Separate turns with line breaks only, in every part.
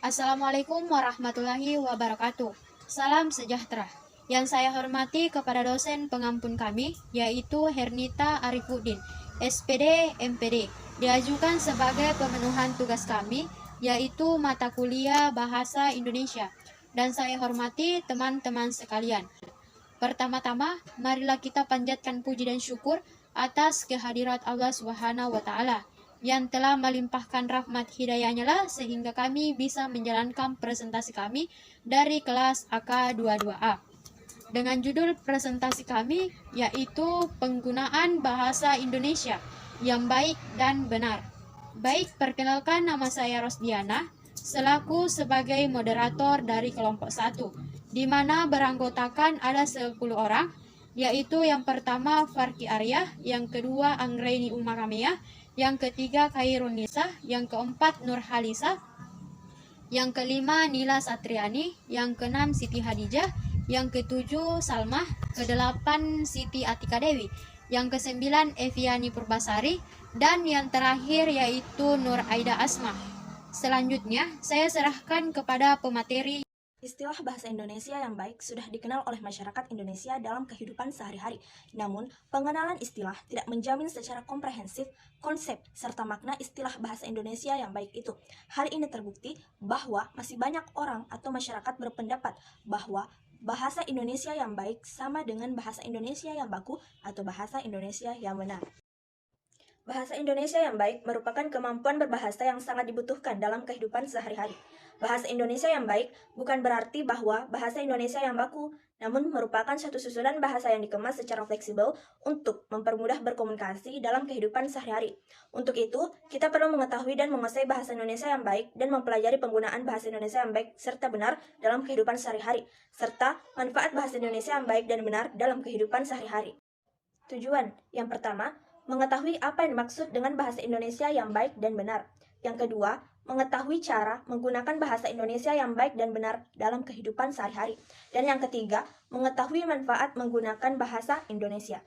Assalamualaikum warahmatullahi wabarakatuh. Salam sejahtera. Yang saya hormati kepada dosen pengampun kami, yaitu Hernita Arifuddin, SPD MPD, diajukan sebagai pemenuhan tugas kami, yaitu mata kuliah Bahasa Indonesia. Dan saya hormati teman-teman sekalian. Pertama-tama, marilah kita panjatkan puji dan syukur atas kehadirat Allah Subhanahu wa taala yang telah melimpahkan rahmat hidayahnya lah sehingga kami bisa menjalankan presentasi kami dari kelas AK22A. Dengan judul presentasi kami yaitu penggunaan bahasa Indonesia yang baik dan benar. Baik, perkenalkan nama saya Rosdiana selaku sebagai moderator dari kelompok 1, di mana beranggotakan ada 10 orang, yaitu yang pertama Farki Arya, yang kedua Anggraini Umaramea, yang ketiga Khairun Nisa, yang keempat Nur Halisa, yang kelima Nila Satriani, yang keenam Siti Hadijah, yang ketujuh Salmah, kedelapan Siti Atika Dewi, yang kesembilan Eviani Purbasari, dan yang terakhir yaitu Nur Aida Asma. Selanjutnya, saya serahkan kepada pemateri.
Istilah bahasa Indonesia yang baik sudah dikenal oleh masyarakat Indonesia dalam kehidupan sehari-hari. Namun, pengenalan istilah tidak menjamin secara komprehensif konsep serta makna istilah bahasa Indonesia yang baik itu. Hal ini terbukti bahwa masih banyak orang atau masyarakat berpendapat bahwa bahasa Indonesia yang baik sama dengan bahasa Indonesia yang baku atau bahasa Indonesia yang benar. Bahasa Indonesia yang baik merupakan kemampuan berbahasa yang sangat dibutuhkan dalam kehidupan sehari-hari. Bahasa Indonesia yang baik bukan berarti bahwa bahasa Indonesia yang baku, namun merupakan satu susunan bahasa yang dikemas secara fleksibel untuk mempermudah berkomunikasi dalam kehidupan sehari-hari. Untuk itu, kita perlu mengetahui dan menguasai bahasa Indonesia yang baik dan mempelajari penggunaan bahasa Indonesia yang baik serta benar dalam kehidupan sehari-hari, serta manfaat bahasa Indonesia yang baik dan benar dalam kehidupan sehari-hari. Tujuan yang pertama, mengetahui apa yang dimaksud dengan bahasa Indonesia yang baik dan benar. Yang kedua, mengetahui cara menggunakan bahasa Indonesia yang baik dan benar dalam kehidupan sehari-hari. Dan yang ketiga, mengetahui manfaat menggunakan bahasa Indonesia.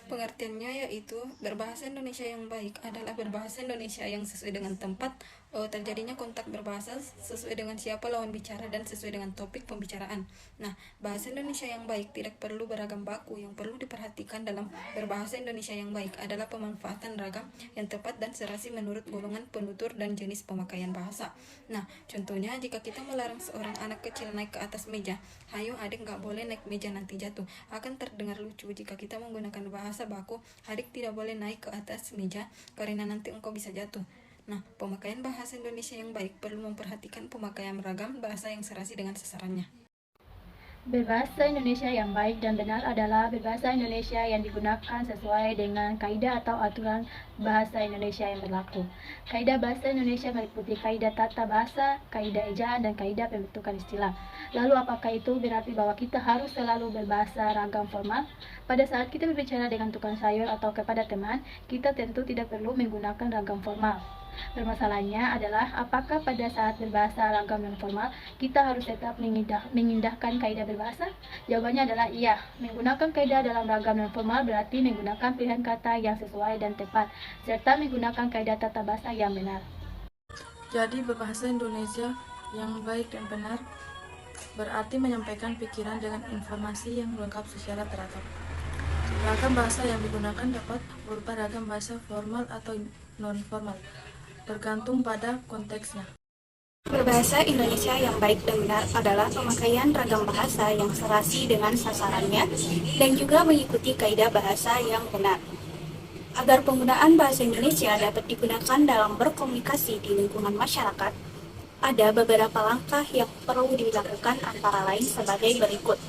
Pengertiannya yaitu berbahasa Indonesia yang baik adalah berbahasa Indonesia yang sesuai dengan tempat terjadinya kontak berbahasa, sesuai dengan siapa lawan bicara dan sesuai dengan topik pembicaraan. Nah, bahasa Indonesia yang baik tidak perlu beragam baku. Yang perlu diperhatikan dalam berbahasa Indonesia yang baik adalah pemanfaatan ragam yang tepat dan serasi menurut golongan penutur dan jenis pemakaian bahasa. Nah, contohnya jika kita melarang seorang anak kecil naik ke atas meja, "Hayo adik gak boleh naik meja nanti jatuh," akan terdengar lucu. Jika kita menggunakan bahasa baku, "Adik tidak boleh naik ke atas meja karena nanti engkau bisa jatuh." Nah, pemakaian bahasa Indonesia yang baik perlu memperhatikan pemakaian ragam bahasa yang serasi dengan sasarannya.
Berbahasa Indonesia yang baik dan benar adalah berbahasa Indonesia yang digunakan sesuai dengan kaidah atau aturan bahasa Indonesia yang berlaku. Kaidah bahasa Indonesia meliputi kaidah tata bahasa, kaidah ejaan, dan kaidah pembentukan istilah. Lalu apakah itu berarti bahwa kita harus selalu berbahasa ragam formal? Pada saat kita berbicara dengan tukang sayur atau kepada teman, kita tentu tidak perlu menggunakan ragam formal. Permasalahannya adalah apakah pada saat berbahasa ragam non formal kita harus tetap mengindahkan kaidah berbahasa? Jawabannya adalah iya. Menggunakan kaidah dalam ragam non formal berarti menggunakan pilihan kata yang sesuai dan tepat, serta menggunakan kaidah tata bahasa yang benar.
Jadi berbahasa Indonesia yang baik dan benar berarti menyampaikan pikiran dengan informasi yang lengkap secara teratur. Ragam bahasa yang digunakan dapat berupa ragam bahasa formal atau non-formal, tergantung pada konteksnya.
Berbahasa Indonesia yang baik dan benar adalah pemakaian ragam bahasa yang serasi dengan sasarannya dan juga mengikuti kaidah bahasa yang benar. Agar penggunaan bahasa Indonesia dapat digunakan dalam berkomunikasi di lingkungan masyarakat, ada beberapa langkah yang perlu dilakukan antara lain sebagai berikut.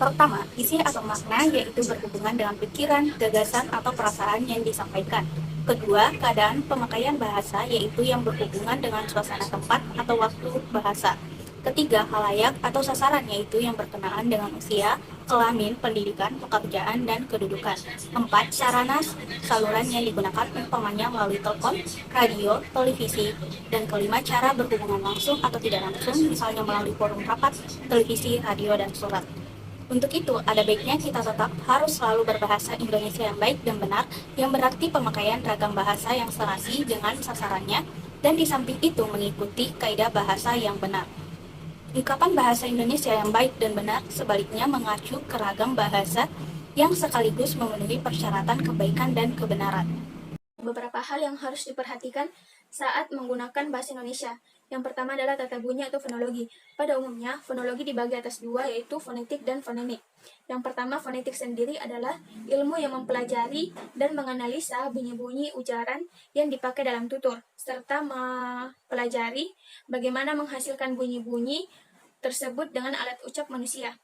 Pertama, isi atau makna yaitu berhubungan dengan pikiran, gagasan, atau perasaan yang disampaikan. Kedua, keadaan pemakaian bahasa yaitu yang berhubungan dengan suasana tempat atau waktu bahasa. Ketiga, khalayak atau sasaran yaitu yang berkenaan dengan usia, kelamin, pendidikan, pekerjaan, dan kedudukan. Empat, sarana saluran yang digunakan umpamanya melalui telepon, radio, televisi. Dan kelima, cara berhubungan langsung atau tidak langsung misalnya melalui forum rapat, televisi, radio, dan surat. Untuk itu, ada baiknya kita tetap harus selalu berbahasa Indonesia yang baik dan benar, yang berarti pemakaian ragam bahasa yang serasi dengan sasarannya, dan di samping itu mengikuti kaidah bahasa yang benar. Ungkapan bahasa Indonesia yang baik dan benar sebaliknya mengacu ke ragam bahasa yang sekaligus memenuhi persyaratan kebaikan dan kebenaran.
Beberapa hal yang harus diperhatikan saat menggunakan bahasa Indonesia. Yang pertama adalah tata bunyi atau fonologi. Pada umumnya, fonologi dibagi atas dua, yaitu fonetik dan fonemik. Yang pertama, fonetik sendiri adalah ilmu yang mempelajari dan menganalisa bunyi-bunyi ujaran yang dipakai dalam tutur, serta mempelajari bagaimana menghasilkan bunyi-bunyi tersebut dengan alat ucap manusia.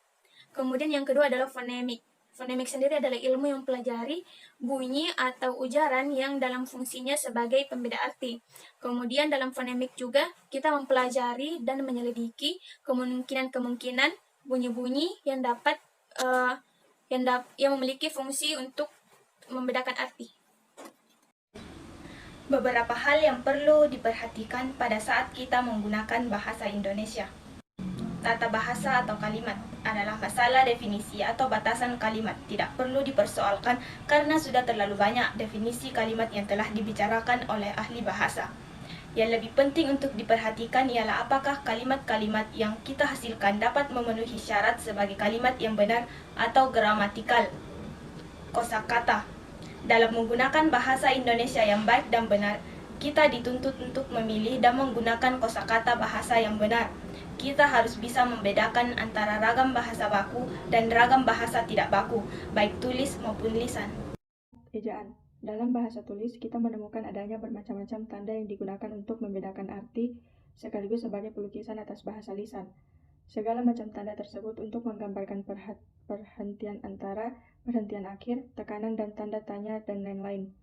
Kemudian yang kedua adalah fonemik. Fonemik sendiri adalah ilmu yang mempelajari bunyi atau ujaran yang dalam fungsinya sebagai pembeda arti. Kemudian dalam fonemik juga kita mempelajari dan menyelidiki kemungkinan-kemungkinan bunyi-bunyi yang yang memiliki fungsi untuk membedakan arti.
Beberapa hal yang perlu diperhatikan pada saat kita menggunakan bahasa Indonesia. Tata bahasa atau kalimat adalah masalah definisi atau batasan kalimat. Tidak perlu dipersoalkan karena sudah terlalu banyak definisi kalimat yang telah dibicarakan oleh ahli bahasa. Yang lebih penting untuk diperhatikan ialah apakah kalimat-kalimat yang kita hasilkan dapat memenuhi syarat sebagai kalimat yang benar atau gramatikal. Kosakata. Dalam menggunakan bahasa Indonesia yang baik dan benar, kita dituntut untuk memilih dan menggunakan kosakata bahasa yang benar. Kita harus bisa membedakan antara ragam bahasa baku dan ragam bahasa tidak baku, baik tulis maupun lisan.
Ejaan. Dalam bahasa tulis, kita menemukan adanya bermacam-macam tanda yang digunakan untuk membedakan arti, sekaligus sebagai pelukisan atas bahasa lisan. Segala macam tanda tersebut untuk menggambarkan perhentian antara, perhentian akhir, tekanan dan tanda tanya, dan lain-lain.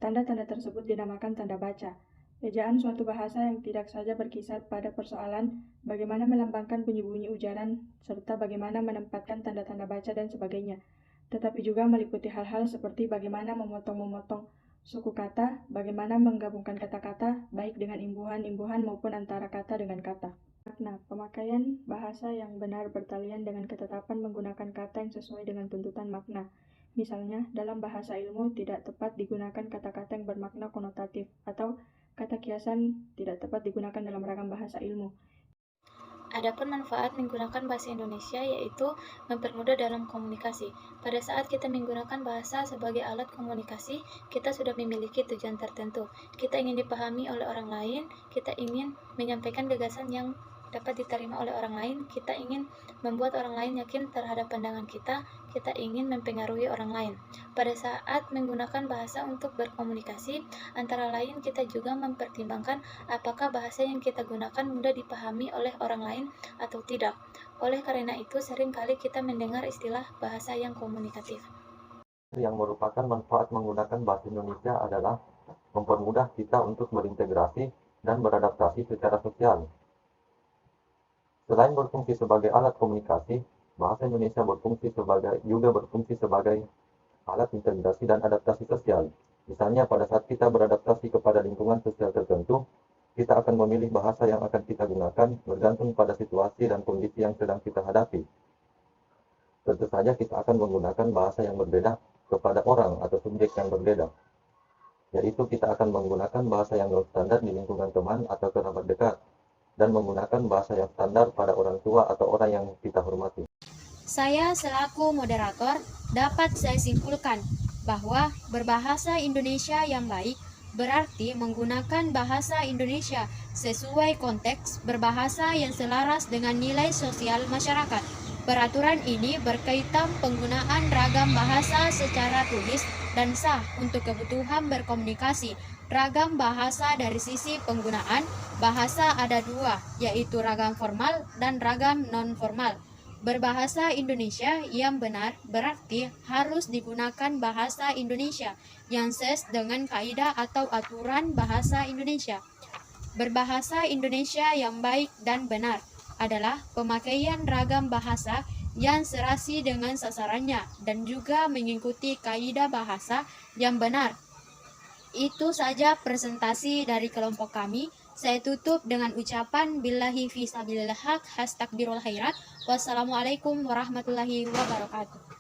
Tanda-tanda tersebut dinamakan tanda baca. Ejaan suatu bahasa yang tidak saja berkisar pada persoalan bagaimana melambangkan bunyi-bunyi ujaran serta bagaimana menempatkan tanda-tanda baca dan sebagainya, tetapi juga meliputi hal-hal seperti bagaimana memotong-memotong suku kata, bagaimana menggabungkan kata-kata baik dengan imbuhan-imbuhan maupun antara kata dengan kata. Makna, pemakaian bahasa yang benar bertalian dengan ketetapan menggunakan kata yang sesuai dengan tuntutan makna. Misalnya, dalam bahasa ilmu tidak tepat digunakan kata-kata yang bermakna konotatif atau kata kiasan tidak tepat digunakan dalam ragam bahasa ilmu.
Adapun manfaat menggunakan bahasa Indonesia yaitu mempermudah dalam komunikasi. Pada saat kita menggunakan bahasa sebagai alat komunikasi, kita sudah memiliki tujuan tertentu. Kita ingin dipahami oleh orang lain, kita ingin menyampaikan gagasan yang dapat diterima oleh orang lain, kita ingin membuat orang lain yakin terhadap pandangan kita ingin mempengaruhi orang lain. Pada saat menggunakan bahasa untuk berkomunikasi, antara lain kita juga mempertimbangkan apakah bahasa yang kita gunakan mudah dipahami oleh orang lain atau tidak. Oleh karena itu, seringkali kita mendengar istilah bahasa yang komunikatif.
Yang merupakan manfaat menggunakan bahasa Indonesia adalah mempermudah kita untuk berintegrasi dan beradaptasi secara sosial. Selain berfungsi sebagai alat komunikasi, bahasa Indonesia juga berfungsi sebagai alat integrasi dan adaptasi sosial. Misalnya pada saat kita beradaptasi kepada lingkungan sosial tertentu, kita akan memilih bahasa yang akan kita gunakan bergantung pada situasi dan kondisi yang sedang kita hadapi. Tentu saja kita akan menggunakan bahasa yang berbeda kepada orang atau subjek yang berbeda. Yaitu kita akan menggunakan bahasa yang non-standar di lingkungan teman atau kerabat dekat, dan menggunakan bahasa yang standar pada orang tua atau orang yang kita hormati.
Saya selaku moderator dapat saya simpulkan bahwa berbahasa Indonesia yang baik berarti menggunakan bahasa Indonesia sesuai konteks berbahasa yang selaras dengan nilai sosial masyarakat. Peraturan ini berkaitan penggunaan ragam bahasa secara tulis dan sah untuk kebutuhan berkomunikasi. Ragam bahasa dari sisi penggunaan bahasa ada dua, yaitu ragam formal dan ragam non-formal. Berbahasa Indonesia yang benar berarti harus digunakan bahasa Indonesia yang ses dengan kaidah atau aturan bahasa Indonesia. Berbahasa Indonesia yang baik dan benar adalah pemakaian ragam bahasa yang serasi dengan sasarannya dan juga mengikuti kaidah bahasa yang benar. Itu saja presentasi dari kelompok kami. Saya tutup dengan ucapan billahi fisabilillah haq hastakbirul khairat. Wassalamualaikum warahmatullahi wabarakatuh.